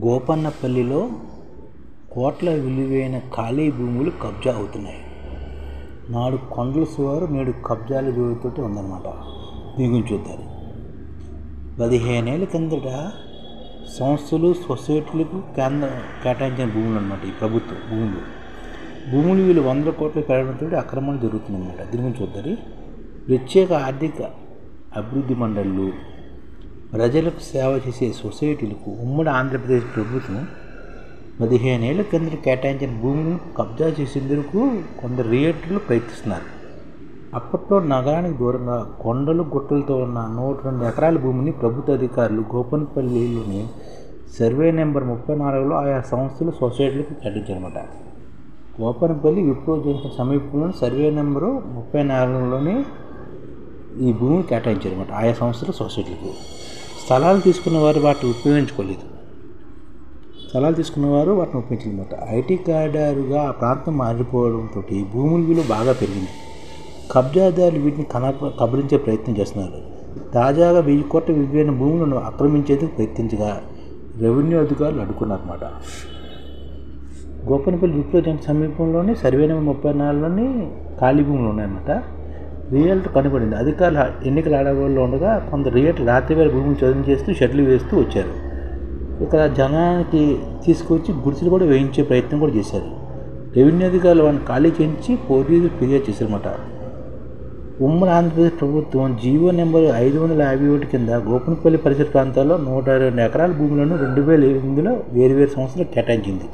గోపన్నపల్లిలో కోట్ల విలువైన ఖాళీ భూములు కబ్జా అవుతున్నాయి. నాడు కొండల శివారు నేడు కబ్జాల జోలితోటి ఉందన్నమాట. దీని గురించి చూద్దాం. 15 ఏళ్ల కిందట సంస్థలు సొసైటీలకు కేటాయించిన భూములు అన్నమాట. ఈ ప్రభుత్వ భూములు వీళ్ళు 100 కోట్లు పెరగడంతో అక్రమాలు జరుగుతున్నాయన్నమాట. దీని గురించి చూద్దాం. ప్రత్యేక ఆర్థిక అభివృద్ధి మండళ్ళు, ప్రజలకు సేవ చేసే సొసైటీలకు ఉమ్మడి ఆంధ్రప్రదేశ్ ప్రభుత్వం 15 ఏళ్ల కిందట కేటాయించిన భూములను కబ్జా చేసేందుకు కొందరు రియల్టర్లు ప్రయత్నిస్తున్నారు. అప్పట్లో నగరానికి దూరంగా కొండలు గుట్టలతో ఉన్న 102 ఎకరాల భూమిని ప్రభుత్వ అధికారులు గోపన్నపల్లిలోని సర్వే నెంబర్ 34లో ఆయా సంస్థలు సొసైటీలకు కేటాయించారన్నమాట. గోపన్నపల్లి విప్రో జంక్షన్ సమీపంలోని సర్వే నెంబరు 34లోని ఈ భూమిని కేటాయించారన్నమాట ఆయా సంస్థలు సొసైటీలకు. స్థలాలు తీసుకున్న వారు వాటిని ఉపయోగించుకోలేదు. ఐటీ కారిడారుగా ఆ ప్రాంతం మారిపోవడంతో భూముల విలువ బాగా పెరిగింది. కబ్జాదారులు వీటిని కబలించే ప్రయత్నం చేస్తున్నారు. తాజాగా 1000 కోట్ల విలువైన భూములను ఆక్రమించేందుకు ప్రయత్నించగా రెవెన్యూ అధికారులు అడ్డుకున్నారన్నమాట. గోపన్నపల్లి విప్రో జంక్షన్ సమీపంలోని సర్వే నెంబర్ 34లోని ఖాళీ భూములు ఉన్నాయన్నమాట. రియల్టర్ కనుగొనింది. అధికారులు ఎన్నికల అడవుల్లో ఉండగా కొందరు రియల్టర్ రాత్రివేళ భూములు చదును చేస్తూ షెడ్లు వేస్తూ వచ్చారు. ఇక్కడ జనానికి తీసుకొచ్చి గుడిసెలు కూడా వేయించే ప్రయత్నం కూడా చేశారు. రెవెన్యూ అధికారులు వాటిని ఖాళీ చేయించి పోలీసులు ఫిర్యాదు చేశారన్నమాట. ఉమ్మడి ఆంధ్రప్రదేశ్ ప్రభుత్వం జీవో నెంబర్ 551 కింద గోపన్నపల్లి పరిసర ప్రాంతాల్లో 122 ఎకరాల భూములను 2008లో వేర్వేరు సంస్థలకు కేటాయించింది.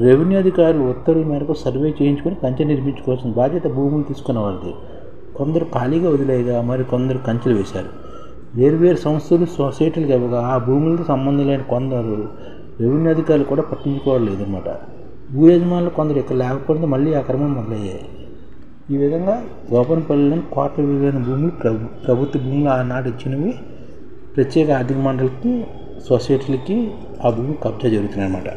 రెవెన్యూ అధికారులు ఉత్తర్వుల మేరకు సర్వే చేయించుకొని కంచె నిర్మించుకోవాల్సిన బాధ్యత భూములు తీసుకున్న వారిది. కొందరు ఖాళీగా వదిలేయగా మరి కొందరు కంచెలు వేశారు. వేర్వేరు సంస్థలు సొసైటీలకు ఇవ్వగా ఆ భూములతో సంబంధం లేని కొందరు రెవెన్యూ అధికారులు కూడా పట్టించుకోవడం లేదన్నమాట. భూ యజమానులు కొందరు ఇక్కడ లేకపోవడంతో మళ్ళీ అక్రమం మొదలయ్యాయి. ఈ విధంగా గోపన్నపల్లిలోని కోట్ల విలువైన భూములు ప్రభుత్వ భూములు ఆనాడు ఇచ్చినవి ప్రత్యేక ఆర్థిక మండలికి సొసైటీలకి ఆ భూమి కబ్జా జరుగుతున్నాయి అన్నమాట.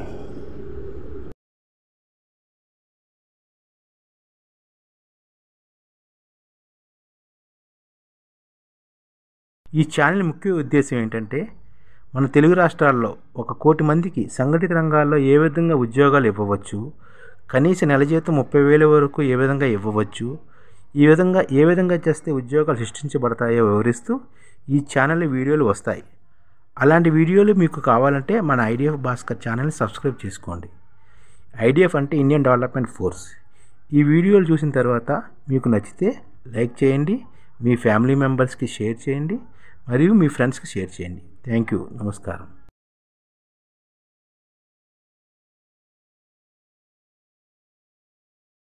ఈ ఛానల్ ముఖ్య ఉద్దేశం ఏంటంటే మన తెలుగు రాష్ట్రాల్లో 1 కోటి మందికి సంఘటిత రంగాల్లో ఏ విధంగా ఉద్యోగాలు ఇవ్వవచ్చు, కనీస నెల జీతం 30,000 వరకు ఏ విధంగా ఇవ్వవచ్చు, ఏ విధంగా చేస్తే ఉద్యోగాలు సృష్టించబడతాయో వివరిస్తూ ఈ ఛానల్ వీడియోలు వస్తాయి. అలాంటి వీడియోలు మీకు కావాలంటే మన ఐడిఎఫ్ భాస్కర్ ఛానల్ని సబ్స్క్రైబ్ చేసుకోండి. ఐడిఎఫ్ అంటే ఇండియన్ డెవలప్మెంట్ ఫోర్స్. ఈ వీడియోలు చూసిన తర్వాత మీకు నచ్చితే లైక్ చేయండి, మీ ఫ్యామిలీ మెంబర్స్కి షేర్ చేయండి, మరియు మీ ఫ్రెండ్స్కి షేర్ చేయండి. Thank you. నమస్కారం.